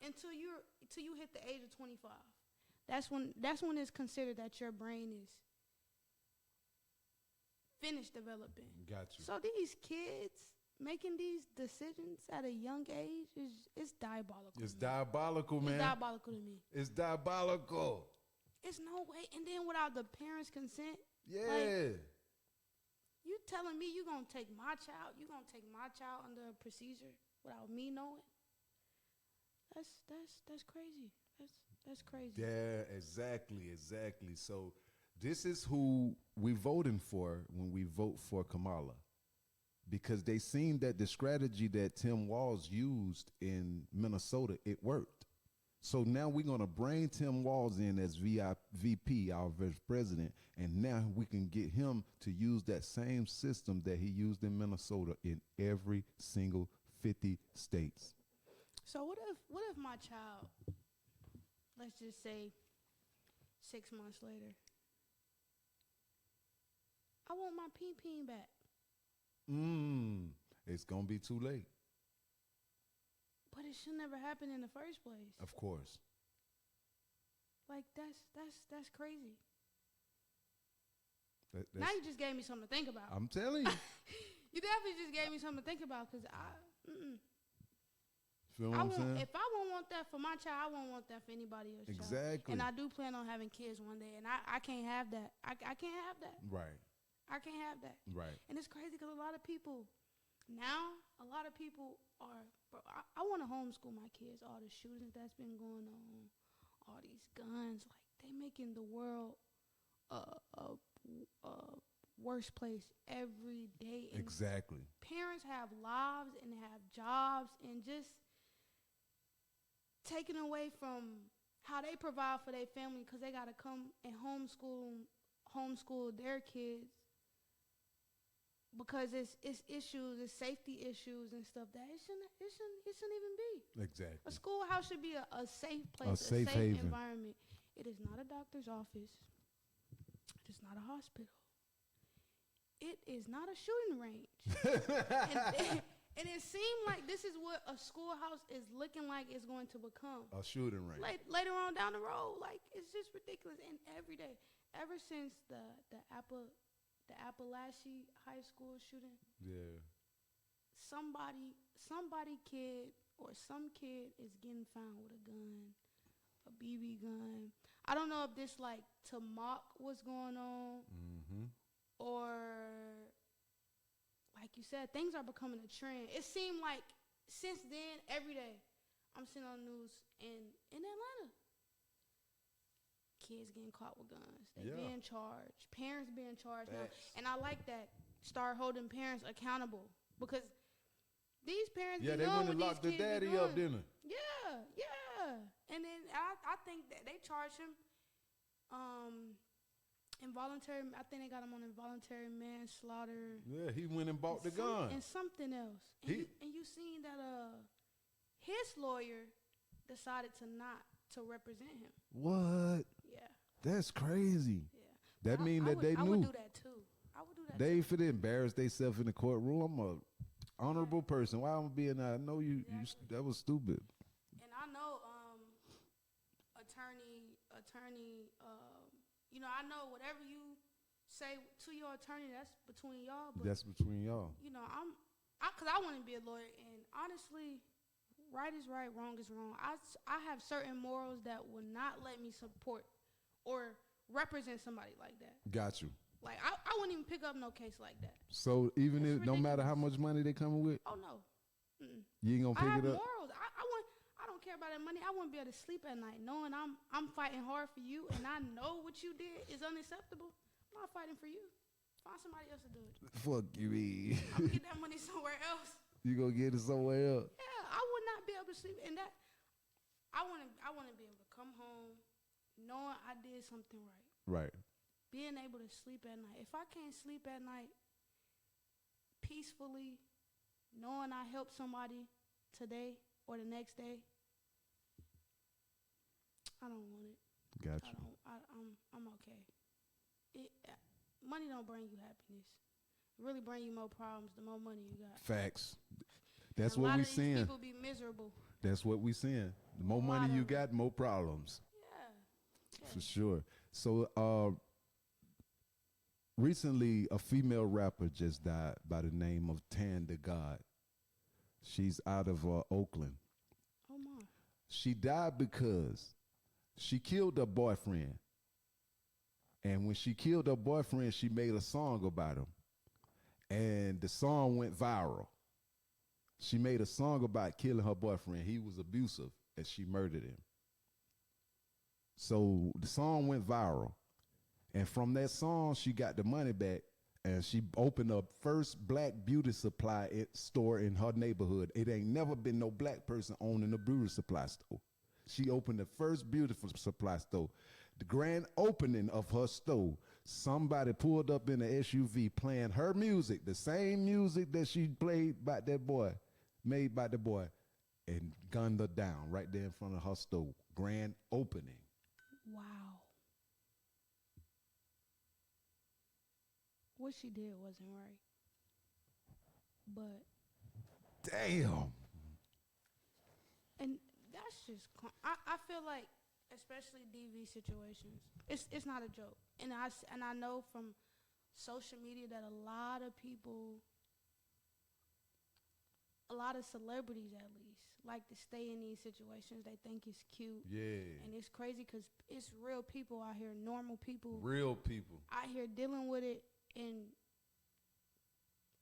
Speaker 2: until you hit the age of 25. That's when it's considered that your brain is finished developing.
Speaker 1: Got you.
Speaker 2: So these kids making these decisions at a young age is diabolical.
Speaker 1: It's diabolical, man.
Speaker 2: It's diabolical to me.
Speaker 1: It's diabolical.
Speaker 2: It's no way. And then without the parents' consent.
Speaker 1: Yeah.
Speaker 2: Like, you telling me you gonna take my child under a procedure without me knowing? That's crazy. That's crazy.
Speaker 1: Yeah, exactly. So this is who we voting for when we vote for Kamala. Because they seen that the strategy that Tim Walz used in Minnesota, it worked. So now we're going to bring Tim Walz in as VP, our vice president, and now we can get him to use that same system that he used in Minnesota in every single 50 states.
Speaker 2: So what if my child, let's just say 6 months later, I want my peen back.
Speaker 1: It's going to be too late.
Speaker 2: But it should never happen in the first place.
Speaker 1: Of course.
Speaker 2: Like, that's crazy.
Speaker 1: That's,
Speaker 2: now you just gave me something to think about.
Speaker 1: I'm telling you.
Speaker 2: You definitely just gave me something to think about because
Speaker 1: Feel what I'm saying?
Speaker 2: If I won't want that for my child, I won't want that for anybody else's child.
Speaker 1: Exactly.
Speaker 2: And I do plan on having kids one day, and I can't have that. I can't have that.
Speaker 1: Right.
Speaker 2: I can't have that.
Speaker 1: Right.
Speaker 2: And it's crazy because a lot of people are, bro, I want to homeschool my kids. All the shootings that's been going on, all these guns, like, they making the world a worse place every day. And
Speaker 1: exactly.
Speaker 2: parents have lives and have jobs, and just taken away from how they provide for their family because they got to come and homeschool their kids because it's issues, it's safety issues and stuff that it shouldn't even be.
Speaker 1: Exactly.
Speaker 2: A schoolhouse should be a safe place,
Speaker 1: a safe haven.
Speaker 2: environment. It is not a doctor's office. It is not a hospital. It is not a shooting range. And it seemed like this is what a schoolhouse is looking like it's going to become.
Speaker 1: A shooting range.
Speaker 2: Later on down the road, like, it's just ridiculous. And every day, ever since the Appalachia high school shooting,
Speaker 1: yeah,
Speaker 2: somebody kid or some kid is getting found with a gun, a BB gun. I don't know if this like to mock what's going on, or like you said, things are becoming a trend. It seemed like since then, every day, I'm seeing on the news in Atlanta, kids getting caught with guns. They being charged. Parents being charged now. And I like that. Start holding parents accountable because these parents
Speaker 1: they went and locked the daddy up, didn't they?
Speaker 2: Yeah. And then I think that they charged him involuntary. I think they got him on involuntary manslaughter.
Speaker 1: Yeah, he went and bought the gun.
Speaker 2: And something else. And you seen that his lawyer decided to represent him.
Speaker 1: What?
Speaker 2: Yeah.
Speaker 1: That's crazy.
Speaker 2: Yeah.
Speaker 1: That mean that they knew.
Speaker 2: I would do that too.
Speaker 1: They ain't finna embarrass themselves in the courtroom. I'm a honorable person. Why am I being that? I know you that was stupid.
Speaker 2: And I know attorney I know whatever you say to your attorney, that's between y'all. But,
Speaker 1: that's between y'all.
Speaker 2: You know, because I want to be a lawyer, and honestly, right is right, wrong is wrong. I have certain morals that will not let me support or represent somebody like that.
Speaker 1: Got you.
Speaker 2: Like, I wouldn't even pick up no case like that.
Speaker 1: So even if no matter how much money they coming with?
Speaker 2: Oh, no. Mm-mm.
Speaker 1: You ain't gonna pick it up?
Speaker 2: I have morals. I don't care about that money. I wouldn't be able to sleep at night knowing I'm fighting hard for you and I know what you did is unacceptable. I'm not fighting for you. Find somebody else to do it.
Speaker 1: Fuck you, me.
Speaker 2: I'm gonna get that money somewhere else.
Speaker 1: You gonna get it somewhere else?
Speaker 2: Yeah, I would not be able to sleep. And that, I want to be able to come home knowing I did something right.
Speaker 1: Right.
Speaker 2: Being able to sleep at night. If I can't sleep at night peacefully, knowing I helped somebody today or the next day, I don't want it.
Speaker 1: Got you.
Speaker 2: I'm okay. Money don't bring you happiness. It really bring you more problems the more money you got.
Speaker 1: Facts. That's what we seeing.
Speaker 2: People be miserable.
Speaker 1: That's what we seeing. The more money you got, more problems.
Speaker 2: Yeah.
Speaker 1: For sure. So recently a female rapper just died by the name of Tan the God. She's out of Oakland.
Speaker 2: Oh my.
Speaker 1: She died because she killed her boyfriend. And when she killed her boyfriend, she made a song about him. And the song went viral. She made a song about killing her boyfriend. He was abusive, and she murdered him. So the song went viral. And from that song, she got the money back, and she opened up first black beauty supply store in her neighborhood. It ain't never been no black person owning a beauty supply store. She opened the first beauty supply store. The grand opening of her store, somebody pulled up in an SUV playing her music, the same music that she played by that boy, made by the boy, and gunned her down right there in front of her store. Grand opening.
Speaker 2: Wow. What she did wasn't right. But
Speaker 1: damn.
Speaker 2: And that's just I feel like, especially DV situations, it's not a joke. And I know from social media that a lot of people, a lot of celebrities at least, like to stay in these situations. They think it's cute.
Speaker 1: Yeah.
Speaker 2: And it's crazy because it's real people out here, normal people.
Speaker 1: Real people.
Speaker 2: Out here dealing with it and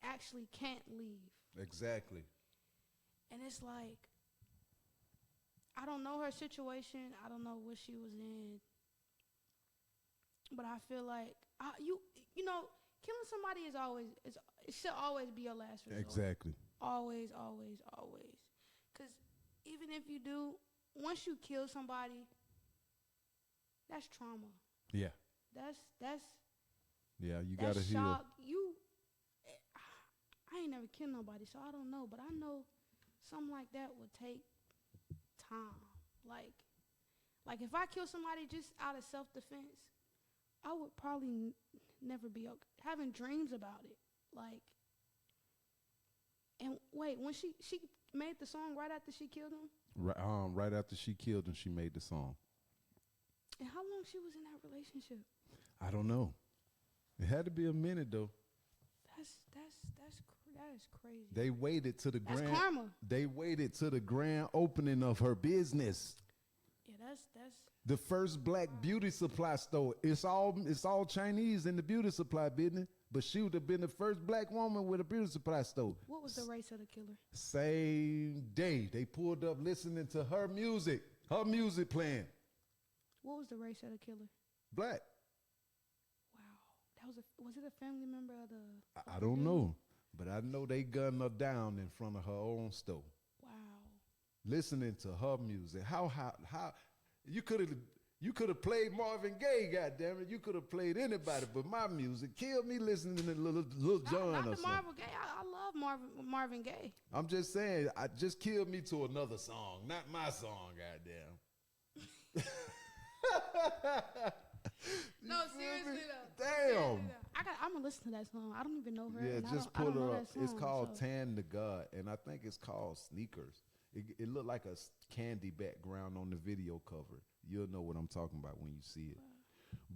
Speaker 2: actually can't leave.
Speaker 1: Exactly.
Speaker 2: And it's like, I don't know her situation. I don't know what she was in. But I feel like, you know, killing somebody it should always be your last resort.
Speaker 1: Exactly.
Speaker 2: Always, always, always. Because even if you do, once you kill somebody, that's trauma.
Speaker 1: Yeah.
Speaker 2: That's
Speaker 1: yeah, you got to heal.
Speaker 2: Shock. I ain't never killed nobody, so I don't know. But I know something like that would take time. Like if I kill somebody just out of self-defense, I would probably never be okay. Having dreams about it. Like, and wait, when she made the song right after she killed him?
Speaker 1: Right after she killed him, she made the song.
Speaker 2: And how long she was in that relationship?
Speaker 1: I don't know. It had to be a minute though.
Speaker 2: That is crazy.
Speaker 1: They waited to the
Speaker 2: that's karma.
Speaker 1: They waited to the grand opening of her business.
Speaker 2: Yeah, that's
Speaker 1: the first black beauty supply store. It's all Chinese in the beauty supply business, but she would have been the first black woman with a beauty supply store.
Speaker 2: What was the race of the killer?
Speaker 1: Same day. They pulled up listening to her music playing.
Speaker 2: What was the race of the killer?
Speaker 1: Black.
Speaker 2: Wow. Was it a family member of the...
Speaker 1: I don't know, but I know they gunned her down in front of her own store.
Speaker 2: Wow.
Speaker 1: Listening to her music. How you could have played Marvin Gaye, goddammit. You could have played anybody, but my music killed me listening to Lil Jon
Speaker 2: not
Speaker 1: or
Speaker 2: the
Speaker 1: something.
Speaker 2: Marvin Gaye. I love Marvin Gaye.
Speaker 1: I'm just saying, I just killed me to another song, not my song, goddamn.
Speaker 2: No, seriously though.
Speaker 1: Damn.
Speaker 2: I'm gonna listen to that song. I don't even know her.
Speaker 1: Yeah,
Speaker 2: and
Speaker 1: just
Speaker 2: I
Speaker 1: put
Speaker 2: don't
Speaker 1: her
Speaker 2: know
Speaker 1: up.
Speaker 2: that song,
Speaker 1: It's called
Speaker 2: so.
Speaker 1: Tan the God, and I think it's called Sneakers. It looked like a candy background on the video cover. You'll know what I'm talking about when you see it.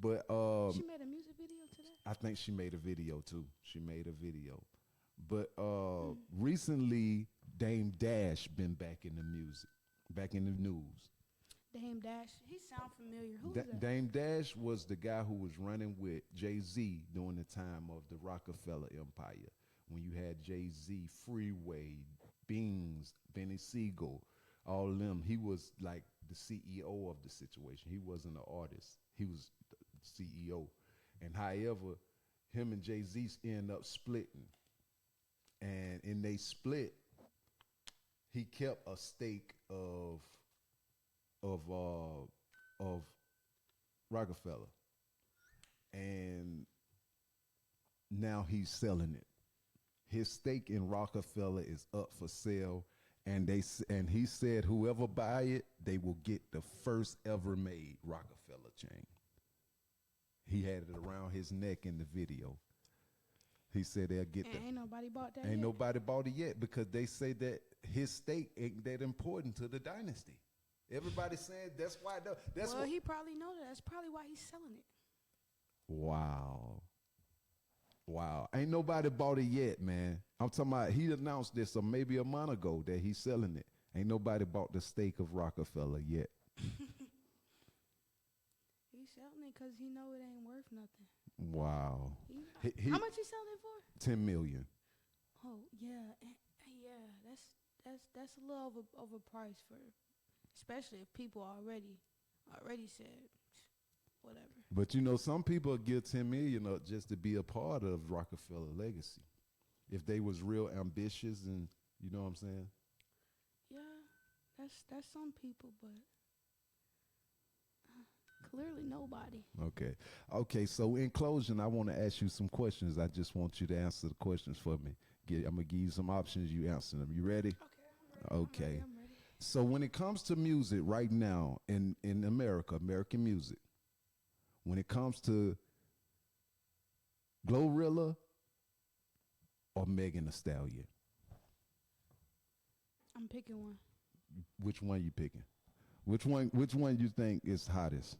Speaker 1: Wow. But
Speaker 2: she made a music video to that?
Speaker 1: I think she made a video too. She made a video. But recently, Dame Dash been back in the music, back in the news.
Speaker 2: Dame Dash, he sound familiar. Who is that?
Speaker 1: Dame Dash was the guy who was running with Jay-Z during the time of the Rockefeller Empire. When you had Jay-Z, Freeway, Beans, Benny Siegel, all of them. He was like the CEO of the situation. He wasn't an artist. He was the CEO. And however, him and Jay-Z end up splitting. And in they split, he kept a stake of Rockefeller, and now he's selling it. His stake in Rockefeller is up for sale, and he said whoever buy it, they will get the first ever made Rockefeller chain. He had it around his neck in the video. He said they'll get
Speaker 2: ain't nobody bought that.
Speaker 1: Ain't nobody bought it yet because they say that his stake ain't that important to the dynasty. Everybody saying that's why.
Speaker 2: He probably know that. That's probably why he's selling it.
Speaker 1: Wow. Ain't nobody bought it yet, man. I'm talking about he announced this maybe a month ago that he's selling it. Ain't nobody bought the stake of Rockefeller yet.
Speaker 2: He's selling it because he know it ain't worth nothing.
Speaker 1: Wow.
Speaker 2: How much he selling it for?
Speaker 1: $10 million.
Speaker 2: Oh yeah, that's a little overpriced for, especially if people already said whatever.
Speaker 1: But some people give $10 million up just to be a part of Rockefeller legacy, if they was real ambitious and you know what I'm saying.
Speaker 2: Yeah, that's some people, but. Clearly nobody.
Speaker 1: Okay. So in closing, I want to ask you some questions. I just want you to answer the questions for me. I'm gonna give you some options. You answer them. You ready?
Speaker 2: Okay. I'm ready.
Speaker 1: So when it comes to music right now in America, American music, when it comes to Glorilla or Megan Thee Stallion,
Speaker 2: I'm picking one.
Speaker 1: Which one you picking? Which one you think is hottest?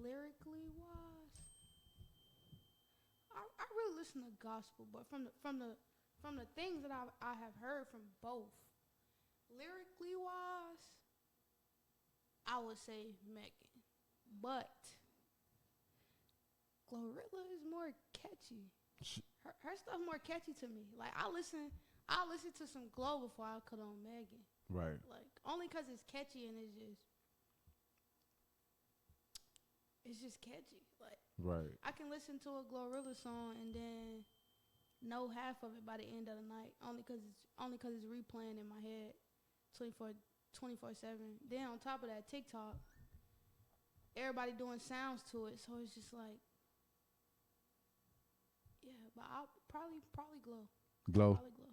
Speaker 2: Lyrically wise, I really listen to gospel, but from the things that I have heard from both, lyrically wise, I would say Megan, but Glorilla is more catchy. Her stuff more catchy to me. Like I listen to some Glow before I cut on Megan.
Speaker 1: Right.
Speaker 2: Like only because it's catchy and it's just catchy. Like
Speaker 1: right.
Speaker 2: I can listen to a Glorilla song and then know half of it by the end of the night only because it's replaying in my head 24/7. Then on top of that, TikTok, everybody doing sounds to it, so it's just like, yeah. But I'll probably Glow.
Speaker 1: Glow.
Speaker 2: Probably Glow.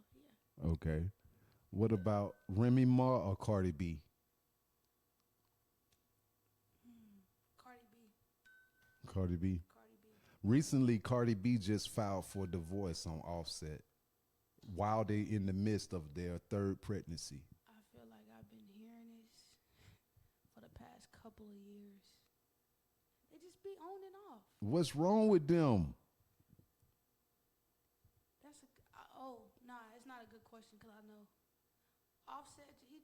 Speaker 2: Yeah.
Speaker 1: Okay. What about Remy Ma or Cardi B? Cardi B. Recently, Cardi B just filed for divorce on Offset while they in the midst of their third pregnancy.
Speaker 2: I feel like I've been hearing this for the past couple of years. They just be on and off.
Speaker 1: What's wrong with them?
Speaker 2: It's not a good question because I know Offset, he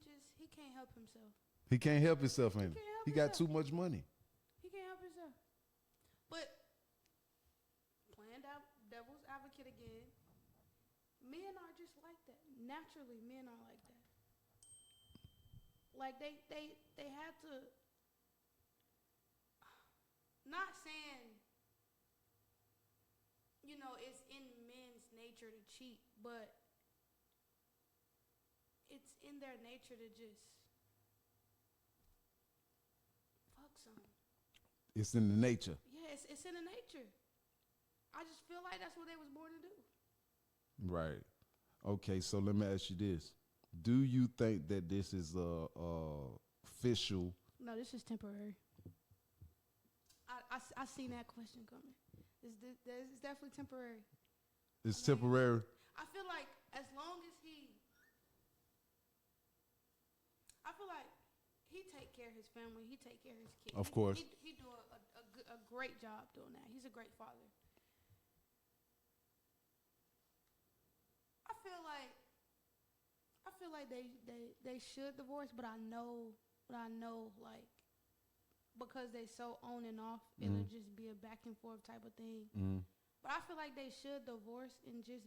Speaker 2: can't help himself.
Speaker 1: He can't help himself, ain't he? He got too much money.
Speaker 2: He can't help himself. But playing devil's advocate again, men are just like that. Naturally, men are like that. Like they have to. Not saying, it's in men's nature to cheat, but it's in their nature to just fuck some.
Speaker 1: It's in the nature.
Speaker 2: Yeah, it's in the nature. I just feel like that's what they was born to do.
Speaker 1: Right. Okay, so let me ask you this. Do you think that this is official?
Speaker 2: No, this is temporary. I seen that question coming. It's definitely temporary.
Speaker 1: It's temporary?
Speaker 2: I feel like as long as he take care of his family. He take care of his kids.
Speaker 1: Of course.
Speaker 2: He do a great job doing that. He's a great father. I feel like they should divorce, but I know like because they so on and off, it'll just be a back and forth type of thing. But I feel like they should divorce and just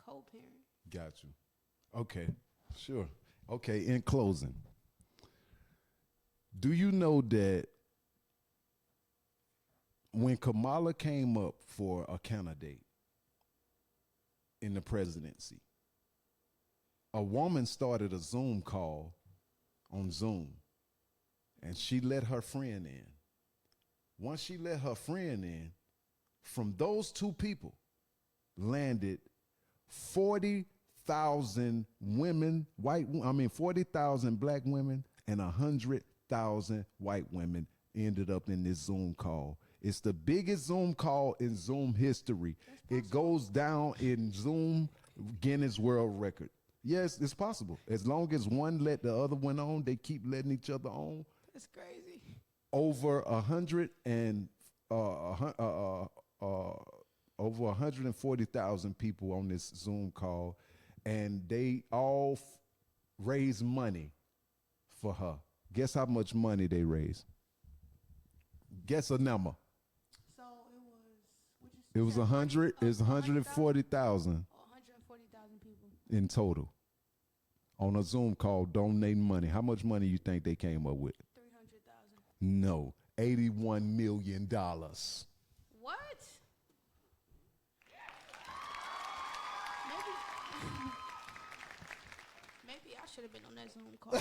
Speaker 2: co-parent.
Speaker 1: Got you. Okay, sure. Okay, in closing, do you know that when Kamala came up for a candidate in the presidency, a woman started a Zoom call on Zoom, and she let her friend in. Once she let her friend in, from those two people landed 40,000 women, 40,000 black women and 100,000 white women ended up in this Zoom call. It's the biggest Zoom call in Zoom history. It goes down in Zoom Guinness World Record. Yes, it's possible. As long as one let the other one on, they keep letting each other on.
Speaker 2: That's crazy.
Speaker 1: Over 140,000 people on this Zoom call, and they all raise money for her. Guess how much money they raised? Guess a number.
Speaker 2: So
Speaker 1: it was 100. It's 140,000.
Speaker 2: 140,000 people
Speaker 1: in total on a Zoom call donating money. How much money you think they came up with?
Speaker 2: 300,000.
Speaker 1: No, $81 million.
Speaker 2: What? Maybe I should have been on that Zoom call.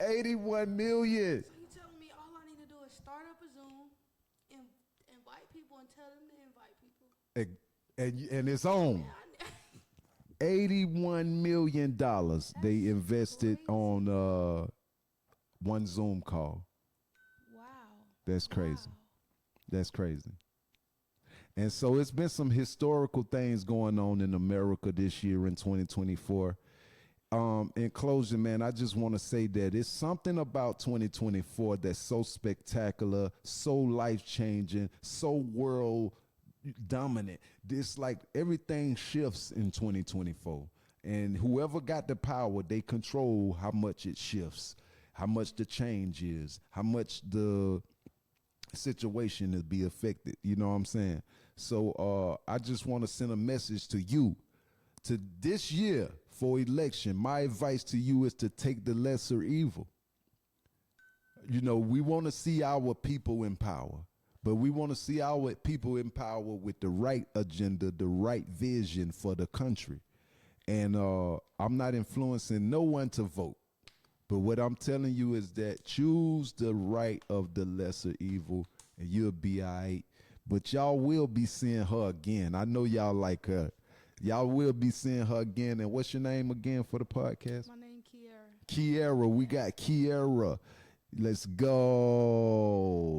Speaker 1: 81 million.
Speaker 2: So you telling me all I need to do is start up a Zoom, invite people, and tell them to invite people?
Speaker 1: And it's on. $81 million they invested
Speaker 2: crazy.
Speaker 1: on one Zoom call.
Speaker 2: Wow.
Speaker 1: That's crazy.
Speaker 2: Wow.
Speaker 1: That's crazy. And so it's been some historical things going on in America this year in 2024. In closing, man, I just want to say that it's something about 2024 that's so spectacular, so life-changing, so world dominant. This like everything shifts in 2024, and whoever got the power, they control how much it shifts, how much the change is, how much the situation is be affected. You know what I'm saying? So I just want to send a message to you, to this year for election. My advice to you is to take the lesser evil. You know, we want to see our people in power. But we want to see our people in power with the right agenda, the right vision for the country. And I'm not influencing no one to vote. But what I'm telling you is that choose the right of the lesser evil and you'll be all right. But y'all will be seeing her again. I know y'all like her. Y'all will be seeing her again. And what's your name again for the podcast?
Speaker 2: My name Kiara.
Speaker 1: Kiara. We got Kiara. Let's go.